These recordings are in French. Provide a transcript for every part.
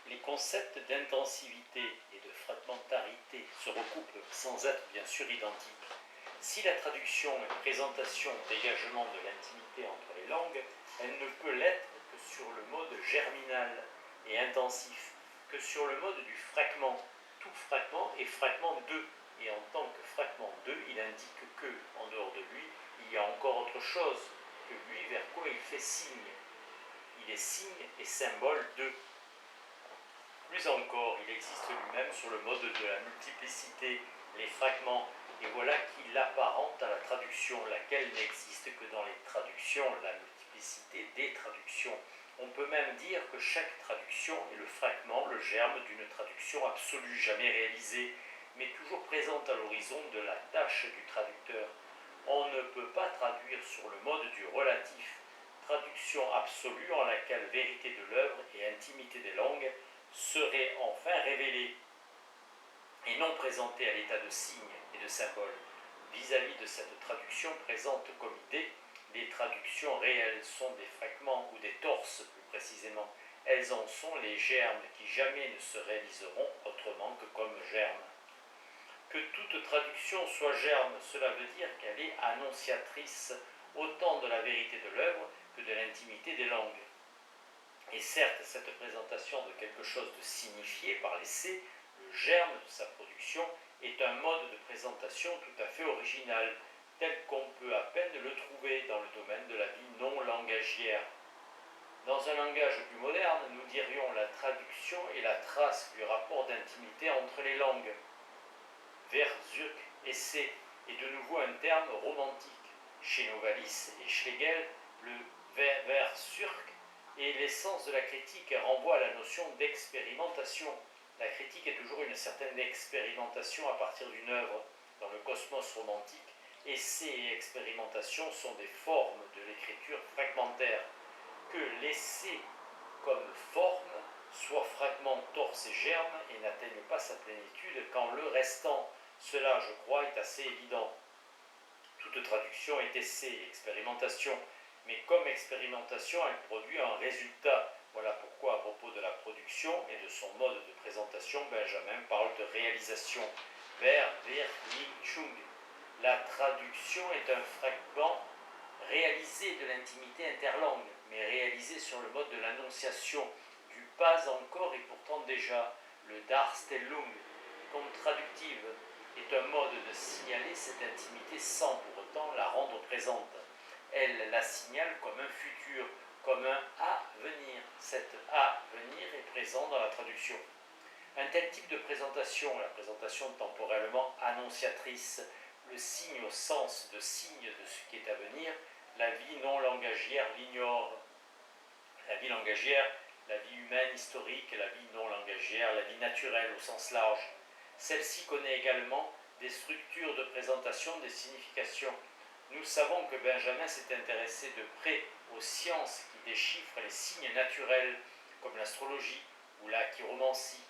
Les concepts d'intensivité et de fragmentarité se recoupent sans être bien sûr identiques. Si la traduction est présentation dégagement de l'intimité entre les langues, elle ne peut l'être que sur le mode germinal et intensif, que sur le mode du fragment. Tout fragment est fragment de, et en tant que fragment de, il indique que, en dehors de lui, il y a encore autre chose que lui vers quoi il fait signe. Il est signe et symbole de. Plus encore, il existe lui-même sur le mode de la multiplicité, les fragments, et voilà qu'il apparente à la traduction, laquelle n'existe que dans les traductions, la multiplicité des traductions. On peut même dire que chaque traduction est le fragment, le germe d'une traduction absolue, jamais réalisée, mais toujours présente à l'horizon de la tâche du traducteur. On ne peut pas traduire sur le mode du relatif, traduction absolue en laquelle vérité de l'œuvre et intimité des langues serait enfin révélée et non présentée à l'état de signe et de symbole. Vis-à-vis de cette traduction présente comme idée, les traductions réelles sont des fragments ou des torses plus précisément. Elles en sont les germes qui jamais ne se réaliseront autrement que comme germes. Que toute traduction soit germe, cela veut dire qu'elle est annonciatrice autant de la vérité de l'œuvre que de l'intimité des langues. Et certes, cette présentation de quelque chose de signifié par l'essai, le germe de sa production, est un mode de présentation tout à fait original, tel qu'on peut à peine le trouver dans le domaine de la vie non langagière. Dans un langage plus moderne, nous dirions la traduction est la trace du rapport d'intimité entre les langues. Verzurk, essai, est de nouveau un terme romantique. Chez Novalis et Schlegel, le Verzurk et l'essence de la critique renvoie à la notion d'expérimentation. La critique est toujours une certaine expérimentation à partir d'une œuvre. Dans le cosmos romantique, essai et expérimentation sont des formes de l'écriture fragmentaire. Que l'essai comme forme soit fragment, torse et germe et n'atteigne pas sa plénitude quand le restant, cela je crois est assez évident. Toute traduction est essai et expérimentation, mais comme expérimentation, elle produit un résultat. Voilà pourquoi, à propos de la production et de son mode de présentation, Benjamin parle de réalisation. Verwirklichung. La traduction est un fragment réalisé de l'intimité interlangue, mais réalisé sur le mode de l'annonciation, du pas encore et pourtant déjà, le Darstellung, comme traductive, est un mode de signaler cette intimité sans pour autant la rendre présente. Elle la signale comme un futur, comme un à venir. Cet à venir est présent dans la traduction. Un tel type de présentation, la présentation temporellement annonciatrice, le signe au sens de signe de ce qui est à venir, la vie non langagière l'ignore. La vie langagière, la vie humaine historique, la vie non langagière, la vie naturelle au sens large. Celle-ci connaît également des structures de présentation des significations. Nous savons que Benjamin s'est intéressé de près aux sciences qui déchiffrent les signes naturels, comme l'astrologie ou la chiromancie.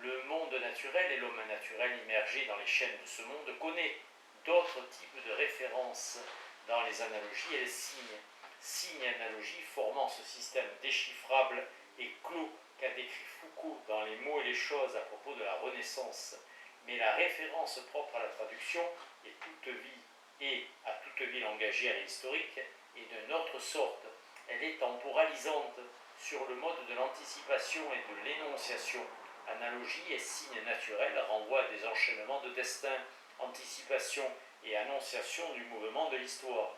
Le monde naturel et l'homme naturel immergé dans les chaînes de ce monde connaît d'autres types de références dans les analogies et les signes. Signes et analogies formant ce système déchiffrable et clos qu'a décrit Foucault dans Les mots et les choses à propos de la Renaissance. Mais la référence propre à la traduction et à toute vie langagière et historique est d'une autre sorte. Elle est temporalisante sur le mode de l'anticipation et de l'énonciation. Analogie et signe naturel renvoient à des enchaînements de destin, anticipation et annonciation du mouvement de l'histoire.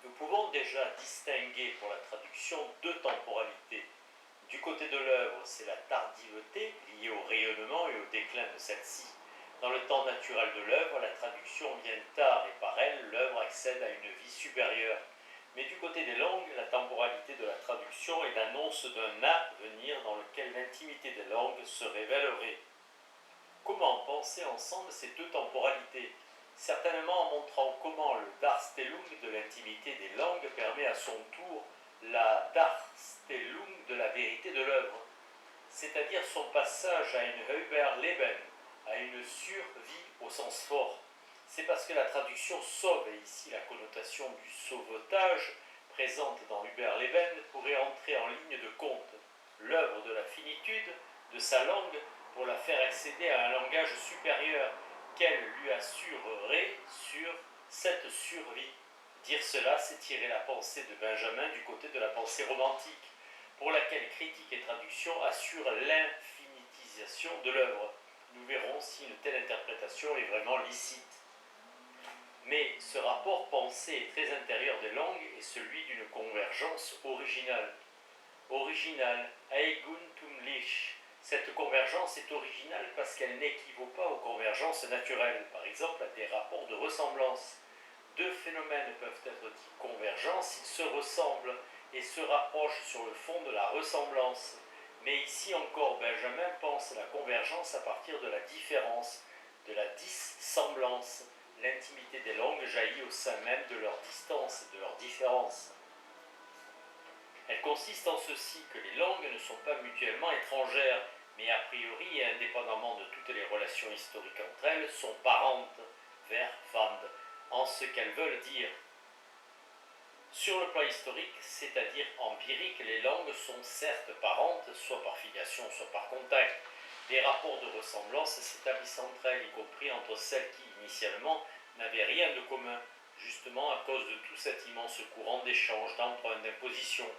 Nous pouvons déjà distinguer pour la traduction deux temporalités. Du côté de l'œuvre, c'est la tardiveté liée au rayonnement et au déclin de celle-ci. Dans le temps naturel de l'œuvre, la traduction vient tard et par elle, l'œuvre accède à une vie supérieure. Mais du côté des langues, la temporalité de la traduction est l'annonce d'un avenir dans lequel l'intimité des langues se révélerait. Comment penser ensemble ces deux temporalités ? Certainement en montrant comment le Darstellung de l'intimité des langues permet à son tour la Darstellung de la vérité de l'œuvre, c'est-à-dire son passage à une Überleben, à une survie au sens fort. C'est parce que la traduction sauve, et ici la connotation du sauvetage présente dans Überleben pourrait entrer en ligne de compte. l'œuvre de la finitude de sa langue pour la faire accéder à un langage supérieur qu'elle lui assurerait sur cette survie. Dire cela, c'est tirer la pensée de Benjamin du côté de la pensée romantique, pour laquelle critique et traduction assurent l'infinitisation de l'œuvre. Nous verrons si une telle interprétation est vraiment licite. Mais ce rapport pensé est très intérieur des langues et celui d'une convergence originale. Originale, eigentumlich. Cette convergence est originale parce qu'elle n'équivaut pas aux convergences naturelles, par exemple à des rapports de ressemblance. Deux phénomènes peuvent être dits convergents s'ils se ressemblent et se rapprochent sur le fond de la ressemblance. Mais ici encore, Benjamin pense la convergence à partir de la différence, de la dissemblance. L'intimité des langues jaillit au sein même de leur distance et de leur différence. Elle consiste en ceci que les langues ne sont pas mutuellement étrangères, mais a priori et indépendamment de toutes les relations historiques entre elles, sont parentes, verfand, en ce qu'elles veulent dire. Sur le plan historique, c'est-à-dire empirique, les langues sont certes parentes, soit par filiation, soit par contact. Des rapports de ressemblance s'établissent entre elles, y compris entre celles qui, initialement, n'avaient rien de commun, justement à cause de tout cet immense courant d'échanges, d'emprunts, d'impositions.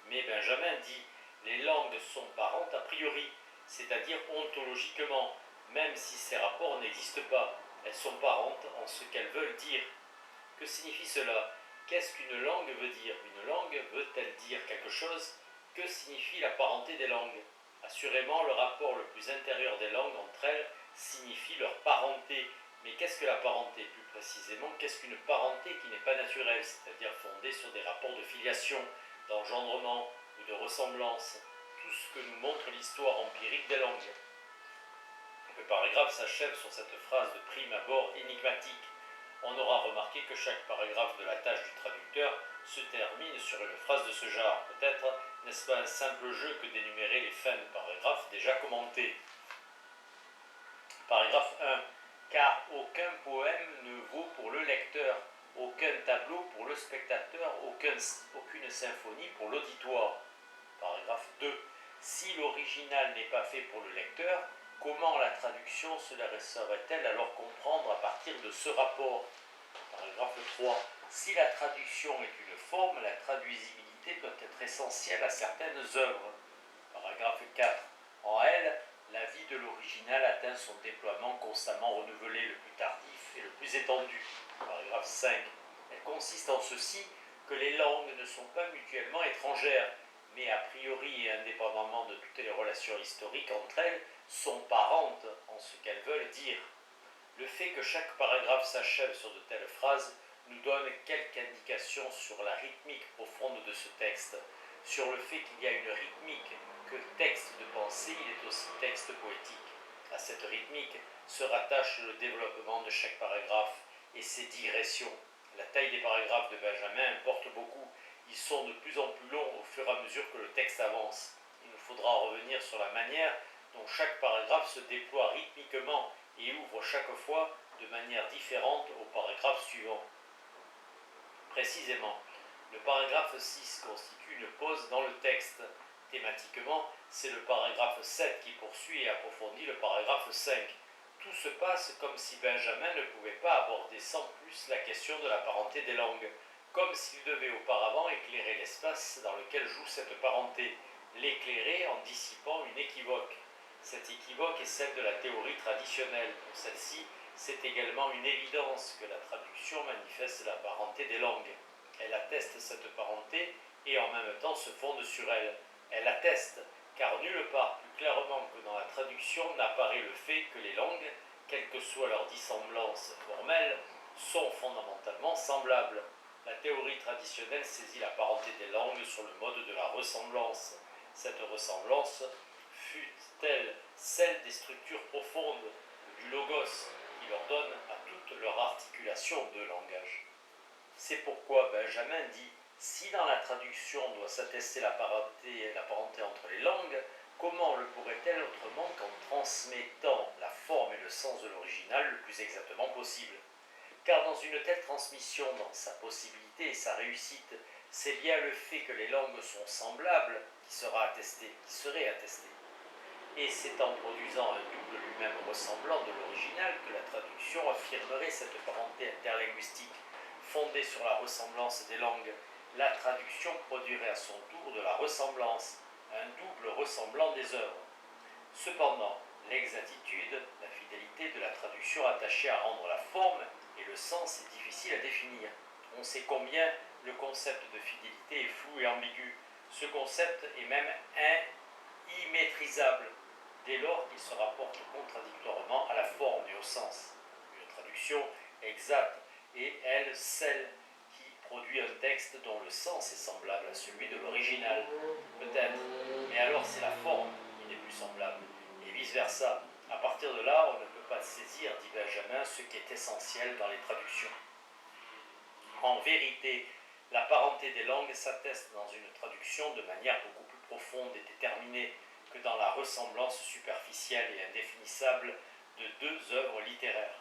Mais Benjamin dit « les langues sont parentes a priori », c'est-à-dire ontologiquement, même si ces rapports n'existent pas. Elles sont parentes en ce qu'elles veulent dire. Que signifie cela ? Qu'est-ce qu'une langue veut dire ? Une langue veut-elle dire quelque chose ? Que signifie la parenté des langues ? Assurément, le rapport le plus intérieur des langues entre elles signifie leur parenté. Mais qu'est-ce que la parenté ? Plus précisément, qu'est-ce qu'une parenté qui n'est pas naturelle, c'est-à-dire fondée sur des rapports de filiation, d'engendrement ou de ressemblance ? Tout ce que nous montre l'histoire empirique des langues. Le paragraphe s'achève sur cette phrase de prime abord énigmatique. On aura remarqué que chaque paragraphe de la tâche du traducteur se termine sur une phrase de ce genre. Peut-être n'est-ce pas un simple jeu que d'énumérer les fins de paragraphes déjà commentés. Paragraphe 1. Car aucun poème ne vaut pour le lecteur, aucun tableau pour le spectateur, aucune symphonie pour l'auditoire. Paragraphe 2. Si l'original n'est pas fait pour le lecteur, comment la traduction se laisserait-elle alors comprendre à partir de ce rapport ? Paragraphe 3. Si la traduction est une forme, la traduisibilité doit être essentielle à certaines œuvres. Paragraphe 4. En elle, la vie de l'original atteint son déploiement constamment renouvelé, le plus tardif et le plus étendu. Paragraphe 5. Elle consiste en ceci que les langues ne sont pas mutuellement étrangères, mais a priori et indépendamment de toutes les relations historiques entre elles, sont parentes en ce qu'elles veulent dire. Le fait que chaque paragraphe s'achève sur de telles phrases nous donne quelques indications sur la rythmique profonde de ce texte, sur le fait qu'il y a une rythmique, que texte de pensée, il est aussi texte poétique. À cette rythmique se rattache le développement de chaque paragraphe et ses digressions. La taille des paragraphes de Benjamin importe beaucoup. Ils sont de plus en plus longs au fur et à mesure que le texte avance. Il nous faudra revenir sur la manière dont chaque paragraphe se déploie rythmiquement et ouvre chaque fois de manière différente au paragraphe suivant. Précisément, le paragraphe 6 constitue une pause dans le texte. Thématiquement, c'est le paragraphe 7 qui poursuit et approfondit le paragraphe 5. Tout se passe comme si Benjamin ne pouvait pas aborder sans plus la question de la parenté des langues, comme s'il devait auparavant éclairer l'espace dans lequel joue cette parenté, l'éclairer en dissipant une équivoque. Cette équivoque est celle de la théorie traditionnelle. Pour celle-ci, c'est également une évidence que la traduction manifeste la parenté des langues. Elle atteste cette parenté et en même temps se fonde sur elle. Elle atteste, car nulle part plus clairement que dans la traduction n'apparaît le fait que les langues, quelle que soit leur dissemblance formelle, sont fondamentalement semblables. La théorie traditionnelle saisit la parenté des langues sur le mode de la ressemblance. Cette ressemblance fut-elle celle des structures profondes du logos qui leur donne à toute leur articulation de langage. C'est pourquoi Benjamin dit « Si dans la traduction doit s'attester la parenté entre les langues, comment le pourrait-elle autrement qu'en transmettant la forme et le sens de l'original le plus exactement possible ? Car dans une telle transmission, dans sa possibilité et sa réussite, c'est bien le fait que les langues sont semblables qui serait attesté. Et c'est en produisant un double lui-même ressemblant de l'original que la traduction affirmerait cette parenté interlinguistique fondée sur la ressemblance des langues. La traduction produirait à son tour de la ressemblance, un double ressemblant des œuvres. Cependant, l'exactitude, la fidélité de la traduction attachée à rendre la forme et le sens est difficile à définir. On sait combien le concept de fidélité est flou et ambigu. Ce concept est même immaîtrisable, dès lors qu'il se rapporte contradictoirement à la forme et au sens. Une traduction exacte est, elle, celle qui produit un texte dont le sens est semblable à celui de l'original. Peut-être, mais alors c'est la forme qui n'est plus semblable, et vice-versa. À partir de là, on ne peut pas saisir, dit Benjamin, ce qui est essentiel dans les traductions. En vérité, la parenté des langues s'atteste dans une traduction de manière beaucoup plus profonde et déterminée que dans la ressemblance superficielle et indéfinissable de deux œuvres littéraires.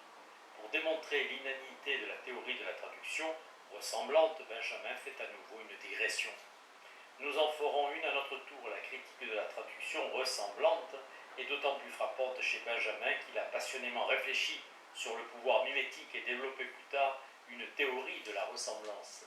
Pour démontrer l'inanité de la théorie de la traduction ressemblante, Benjamin fait à nouveau une digression. Nous en ferons une à notre tour. La critique de la traduction ressemblante est d'autant plus frappante chez Benjamin qu'il a passionnément réfléchi sur le pouvoir mimétique et développé plus tard une théorie de la ressemblance.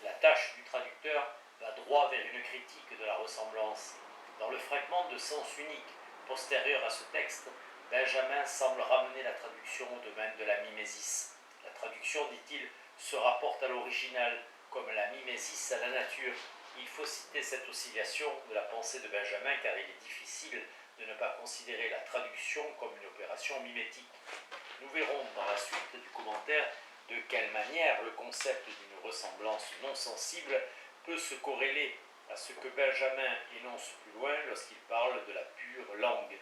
La tâche du traducteur va droit vers une critique de la ressemblance. Dans le fragment de sens unique postérieur à ce texte, Benjamin semble ramener la traduction au domaine de la mimésis. La traduction, dit-il, se rapporte à l'original, comme la mimésis à la nature. Il faut citer cette oscillation de la pensée de Benjamin car il est difficile de ne pas considérer la traduction comme une opération mimétique. Nous verrons dans la suite du commentaire de quelle manière le concept d'une ressemblance non sensible peut se corréler à ce que Benjamin énonce plus loin lorsqu'il parle de la pure langue.